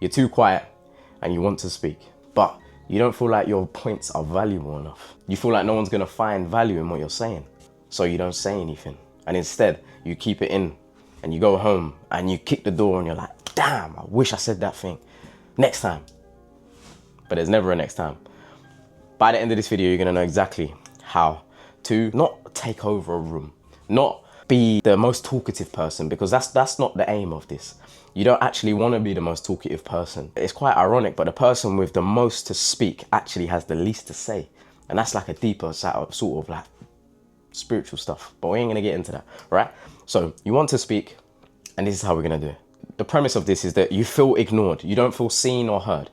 You're too quiet and you want to speak, but you don't feel like your points are valuable enough. You feel like no one's gonna find value in what you're saying, so you don't say anything. And instead, you keep it in and you go home and you kick the door and you're like, damn, I wish I said that thing. Next time. But there's never a next time. By the end of this video, you're gonna know exactly how to not take over a room, not be the most talkative person, because that's not the aim of this. You don't actually want to be the most talkative person. It's quite ironic, but the person with the most to speak actually has the least to say. And that's like a deeper sort of like spiritual stuff, but we ain't gonna get into that, right? So you want to speak, and this is how we're gonna do it. The premise of this is that you feel ignored. You don't feel seen or heard,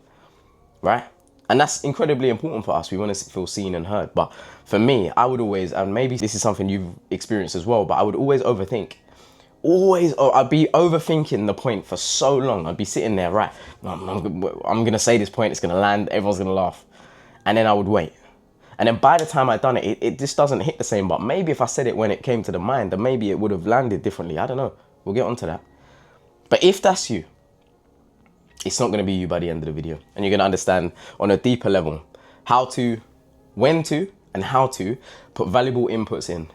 right? And that's incredibly important for us. We want to feel seen and heard. But for me, I would always, and maybe this is something you've experienced as well, but I would always overthink. I'd be overthinking the point for so long. I'd be sitting there, right, I'm gonna say this point, it's gonna land, everyone's gonna laugh. And then I would wait. And then by the time I'd done it, it just doesn't hit the same. But maybe if I said it when it came to the mind, then maybe it would have landed differently. I don't know. We'll get onto that. But if that's you, it's not going to be you by the end of the video. And you're going to understand on a deeper level how to, when to, and how to put valuable inputs in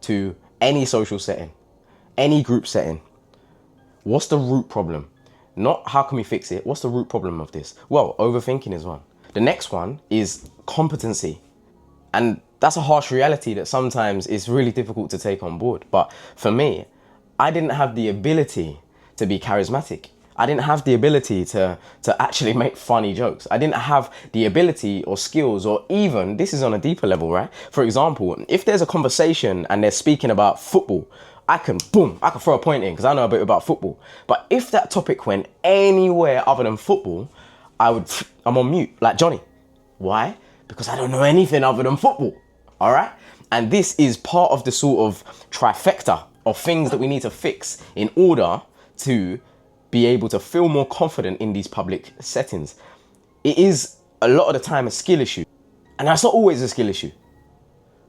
to any social setting, any group setting. What's the root problem? Not how can we fix it? What's the root problem of this? Well, overthinking is one. The next one is competency. And that's a harsh reality that sometimes is really difficult to take on board. But for me, I didn't have the ability to be charismatic. I didn't have the ability to actually make funny jokes. I didn't have the ability or skills, or even, this is on a deeper level, right? For example, if there's a conversation and they're speaking about football, I can throw a point in because I know a bit about football. But if that topic went anywhere other than football, I'm on mute, like Johnny. Why? Because I don't know anything other than football, all right? And this is part of the sort of trifecta of things that we need to fix in order to be able to feel more confident in these public settings. It is a lot of the time a skill issue, and that's not always a skill issue.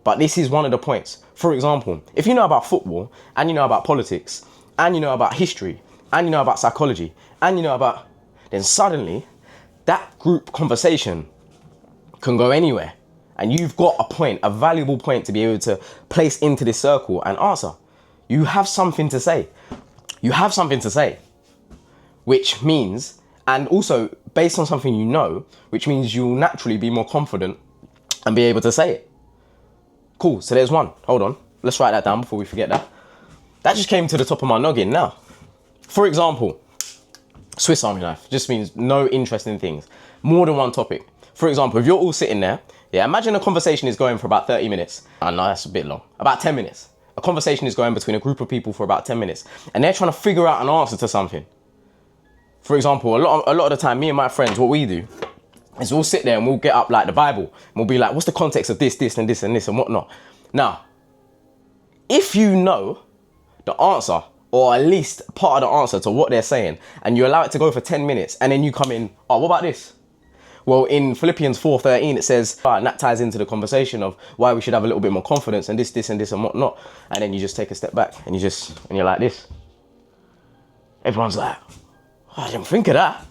But this is one of the points. For example, if you know about football, and you know about politics, and you know about history, and you know about psychology, and you know about, then suddenly that group conversation can go anywhere. And you've got a point, a valuable point to be able to place into this circle and answer. You have something to say. You have something to say. Which means, and also based on something you know, which means you'll naturally be more confident and be able to say it. Cool, so there's one. Hold on, let's write that down before we forget that. That just came to the top of my noggin now. For example, Swiss Army knife just means no interesting things. More than one topic. For example, if you're all sitting there, yeah, imagine a conversation is going for about 30 minutes. I know that's a bit long. About 10 minutes. A conversation is going between a group of people for about 10 minutes. And they're trying to figure out an answer to something. For example, a lot of the time, me and my friends, what we do is we'll sit there and we'll get up like the Bible. And we'll be like, what's the context of this, this, and this, and this, and whatnot. Now, if you know the answer, or at least part of the answer to what they're saying, and you allow it to go for 10 minutes, and then you come in, oh, what about this? Well, in Philippians 4:13, it says, and that ties into the conversation of why we should have a little bit more confidence and this, and this, and whatnot. And then you just take a step back and you're like this. Everyone's like, oh, I didn't think of that.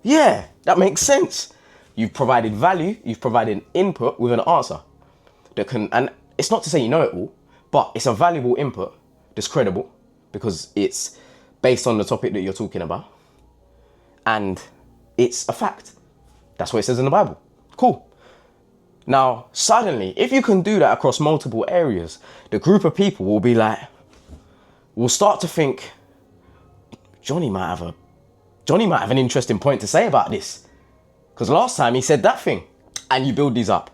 Yeah, that makes sense. You've provided value, you've provided input with an answer that can, and it's not to say you know it all, but it's a valuable input that's credible because it's based on the topic that you're talking about. And it's a fact. That's what it says in the Bible. Cool. Now, suddenly, if you can do that across multiple areas, the group of people will be like, will start to think, Johnny might have an interesting point to say about this. Because last time he said that thing. And you build these up.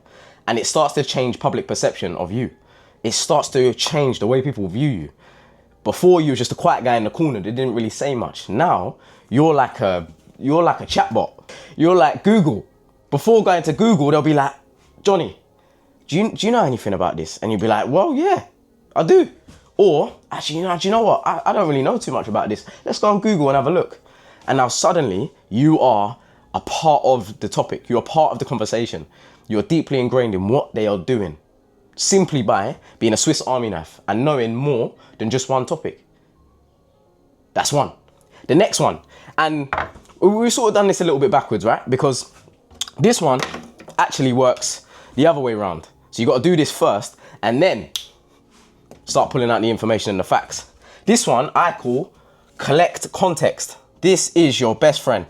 And it starts to change public perception of you. It starts to change the way people view you. Before, you were just a quiet guy in the corner that didn't really say much. Now, you're like a chatbot. You're like Google. Before going to Google, they'll be like, Johnny, do you know anything about this? And you'll be like, well, yeah, I do. Or, actually, do you know what? I don't really know too much about this. Let's go on Google and have a look. And now suddenly, you are a part of the topic. You're a part of the conversation. You're deeply ingrained in what they are doing. Simply by being a Swiss Army knife and knowing more than just one topic. That's one. The next one. And We've sort of done this a little bit backwards, right? Because this one actually works the other way around. So you got to do this first and then start pulling out the information and the facts. This one I call collect context. This is your best friend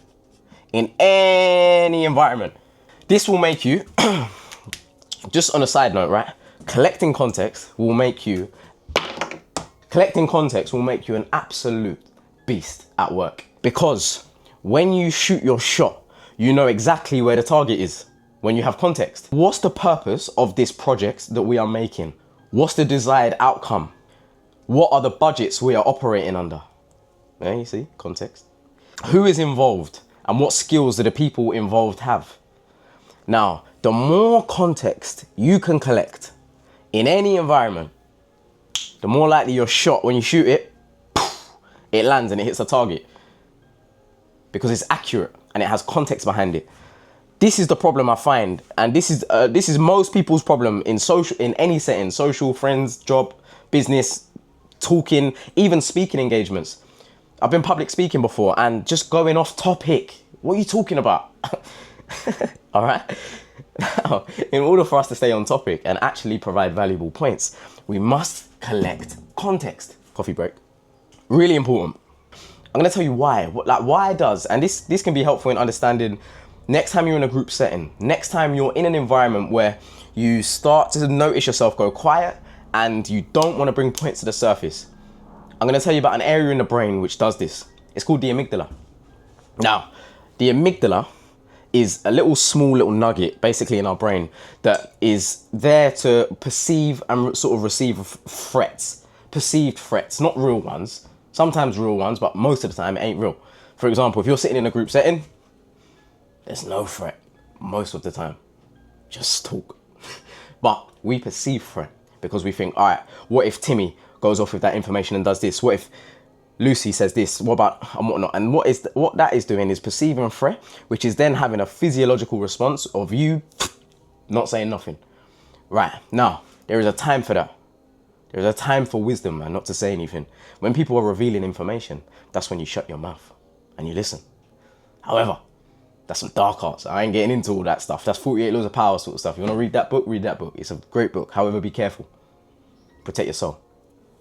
in any environment. This will make you, just on a side note, right? Collecting context will make you an absolute beast at work. Because when you shoot your shot, you know exactly where the target is when you have context. What's the purpose of this project that we are making? What's the desired outcome? What are the budgets we are operating under? Yeah, you see, context. Who is involved and what skills do the people involved have? Now, the more context you can collect in any environment, the more likely your shot, when you shoot it, it lands and it hits the target. Because it's accurate and it has context behind it. This is the problem I find, and this is most people's problem in any setting, social, friends, job, business, talking, even speaking engagements. I've been public speaking before and just going off topic. What are you talking about? All right. Now, in order for us to stay on topic and actually provide valuable points, we must collect context. Coffee break. Really important. I'm gonna tell you why. Why does, and this can be helpful in understanding next time you're in a group setting, next time you're in an environment where you start to notice yourself go quiet and you don't want to bring points to the surface. I'm gonna tell you about an area in the brain which does this. It's called the amygdala. Now, the amygdala is a small little nugget basically in our brain that is there to perceive and sort of receive threats, perceived threats, not real ones. Sometimes real ones, but most of the time it ain't real. For example, if you're sitting in a group setting, there's no threat most of the time. Just talk. But we perceive threat because we think, all right, what if Timmy goes off with that information and does this? What if Lucy says this? What about and whatnot? And what that is doing is perceiving threat, which is then having a physiological response of you not saying nothing. Right, now, there is a time for that. There's a time for wisdom, man, not to say anything. When people are revealing information, that's when you shut your mouth and you listen. However, that's some dark arts. I ain't getting into all that stuff. That's 48 Laws of Power sort of stuff. You want to read that book? Read that book. It's a great book. However, be careful. Protect your soul.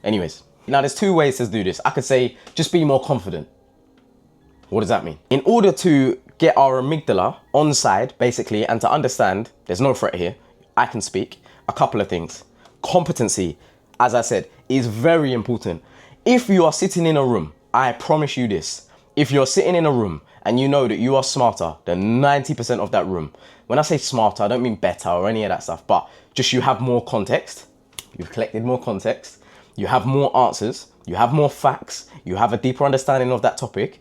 Anyways, now there's two ways to do this. I could say, just be more confident. What does that mean? In order to get our amygdala on side, basically, and to understand there's no threat here, I can speak, a couple of things. Competency, as I said, is very important. If you are sitting in a room, I promise you this, if you're sitting in a room and you know that you are smarter than 90% of that room, when I say smarter, I don't mean better or any of that stuff, but just you have more context, you've collected more context, you have more answers, you have more facts, you have a deeper understanding of that topic,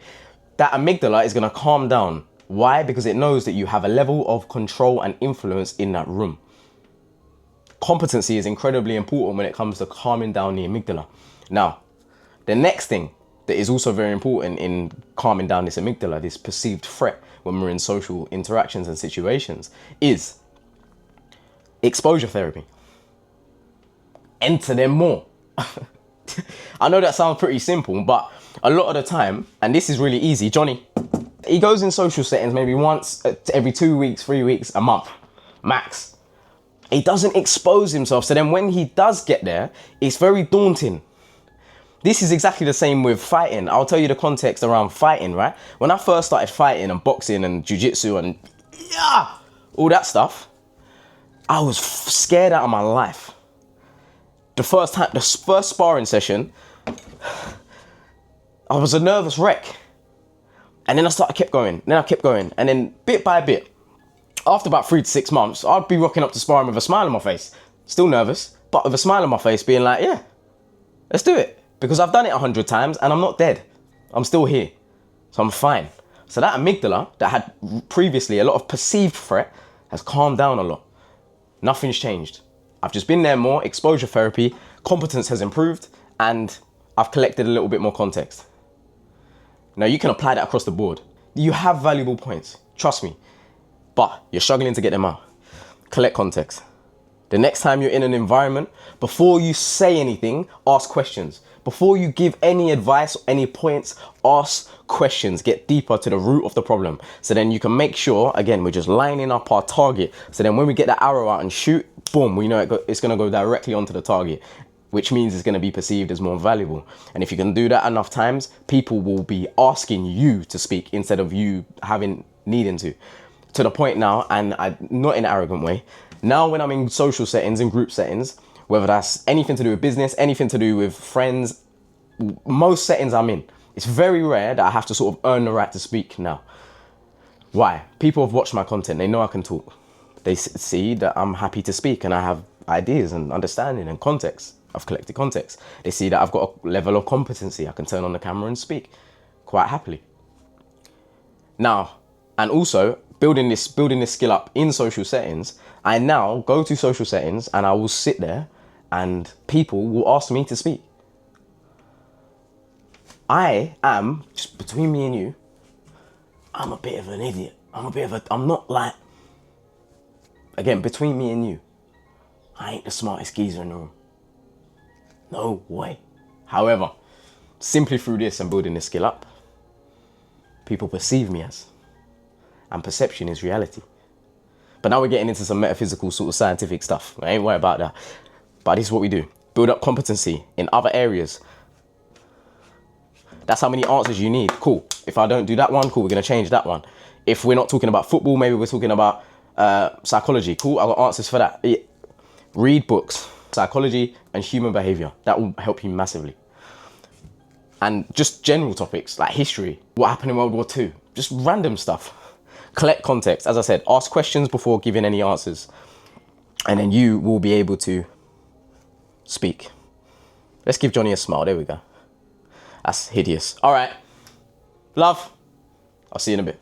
that amygdala is gonna calm down. Why? Because it knows that you have a level of control and influence in that room. Competency is incredibly important when it comes to calming down the amygdala. Now, the next thing that is also very important in calming down this amygdala, this perceived threat when we're in social interactions and situations, is exposure therapy. Enter them more. I know that sounds pretty simple, but a lot of the time, and this is really easy, Johnny, he goes in social settings maybe once every 2 weeks, 3 weeks, a month, max. He doesn't expose himself. So then when he does get there, it's very daunting. This is exactly the same with fighting. I'll tell you the context around fighting, right? When I first started fighting and boxing and jiu-jitsu and all that stuff, I was scared out of my life. The first sparring session, I was a nervous wreck. And then I kept going. And then bit by bit, after about 3 to 6 months, I'd be rocking up to sparring with a smile on my face. Still nervous, but with a smile on my face being like, yeah, let's do it. Because I've done it 100 times and I'm not dead. I'm still here. So I'm fine. So that amygdala that had previously a lot of perceived threat has calmed down a lot. Nothing's changed. I've just been there more, exposure therapy, competence has improved, and I've collected a little bit more context. Now you can apply that across the board. You have valuable points, trust me. But you're struggling to get them out. Collect context. The next time you're in an environment, before you say anything, ask questions. Before you give any advice, any points, ask questions, get deeper to the root of the problem. So then you can make sure, again, we're just lining up our target. So then when we get the arrow out and shoot, boom, we know it's going to go directly onto the target, which means it's going to be perceived as more valuable. And if you can do that enough times, people will be asking you to speak instead of you needing to the point now, and not in an arrogant way. Now when I'm in social settings, in group settings, whether that's anything to do with business, anything to do with friends, most settings I'm in, it's very rare that I have to sort of earn the right to speak now. Why? People have watched my content. They know I can talk. They see that I'm happy to speak and I have ideas and understanding and context. I've collected context. They see that I've got a level of competency. I can turn on the camera and speak quite happily. Now, and also building this skill up in social settings, I now go to social settings and I will sit there and people will ask me to speak. I am, just between me and you, I'm a bit of an idiot. I'm not like, again, between me and you, I ain't the smartest geezer in the room. No way. However, simply through this and building this skill up, people perceive me as, and perception is reality. But now we're getting into some metaphysical sort of scientific stuff. I ain't worried about that. But this is what we do. Build up competency in other areas. That's how many answers you need. Cool. If I don't do that one, cool, we're going to change that one. If we're not talking about football, maybe we're talking about psychology. Cool, I've got answers for that. Yeah. Read books, psychology and human behavior. That will help you massively. And just general topics like history, what happened in World War II, just random stuff. Collect context. As I said, ask questions before giving any answers. And then you will be able to speak. Let's give Johnny a smile. There we go. That's hideous. All right. Love. I'll see you in a bit.